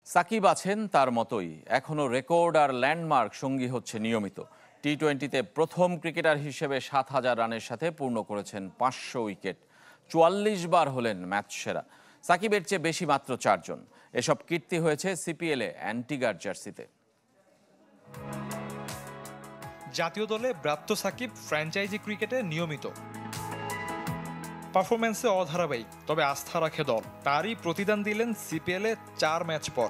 সাকিব আছেন তার মতোই, এখনও রেকর্ড আর ল্যান্ডমার্ক সঙ্গী হচ্ছে নিয়মিত। টি-20তে প্রথম ক্রিকেটার হিসেবে 7,000 রানের সাথে পূর্ণ করেছেন 500 উইকেট। 44 বার হলেন ম্যাচ সেরা। সাকিবের চেয়ে বেশি মাত্র 4 জন। এসব কীর্তি হয়েছে সিপিএলে অ্যান্টিগার জার্সিতে। জাতীয় দলে ব্রাত্য সাকিব ফ্র্যাঞ্চাইজি ক্রিকেটে নিয়মিত, পারফরম্যান্সে অধারাবাহিক, তবে আস্থা রাখে দল। তারই প্রতিদান দিলেন সিপিএলে 4 ম্যাচ পর।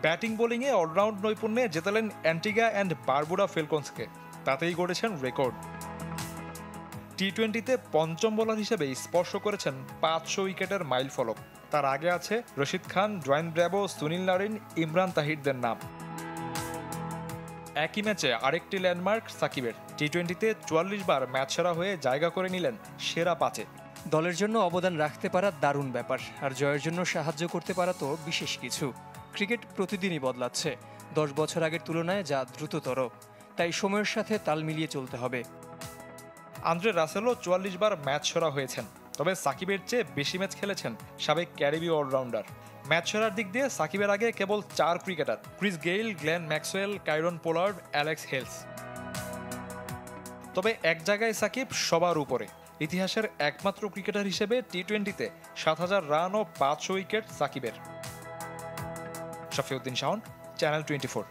ব্যাটিং বোলিংয়ে অলরাউন্ড নৈপুণ্যে জেতালেন অ্যান্টিগা অ্যান্ড বারবুডা ফেলকনসকে, তাতেই গড়েছেন রেকর্ড। টি-20তে পঞ্চম বোলার হিসেবে স্পর্শ করেছেন 500 উইকেটের মাইল ফলক। তার আগে আছে রশিদ খান, ডোয়াইন ব্র্যাভো, সুনীল নারিন, ইমরান তাহিরদের নাম। একই ম্যাচে আরেকটি ল্যান্ডমার্ক সাকিবের। টি-20তে 44 বার ম্যাচ সেরা হয়ে জায়গা করে নিলেন সেরা 5-এ। দলের জন্য অবদান রাখতে পারা দারুণ ব্যাপার, আর জয়ের জন্য সাহায্য করতে পারা তো বিশেষ কিছু। ক্রিকেট প্রতিদিনই বদলাচ্ছে, 10 বছর আগের তুলনায় যা দ্রুততর, তাই সময়ের সাথে তাল মিলিয়ে চলতে হবে। আন্দ্রে রাসেলও 44 বার ম্যাচ সেরা হয়েছেন, তবে সাকিবের চেয়ে বেশি ম্যাচ খেলেছেন সাবেক ক্যারিবীয় অলরাউন্ডার। ম্যাচ সেরার দিক দিয়ে সাকিবের আগে কেবল 4 cricketer: Chris Gayle, Glenn Maxwell, Kieron Pollard, Alex Hales. তবে এক জায়গায় সাকিব সবার উপরে। ইতিহাসের একমাত্র ক্রিকেটার হিসেবে টি-20তে 7,000 রান ও 500 উইকেট সাকিবের। শফিউদ্দিন শাওন, চ্যানেল 24।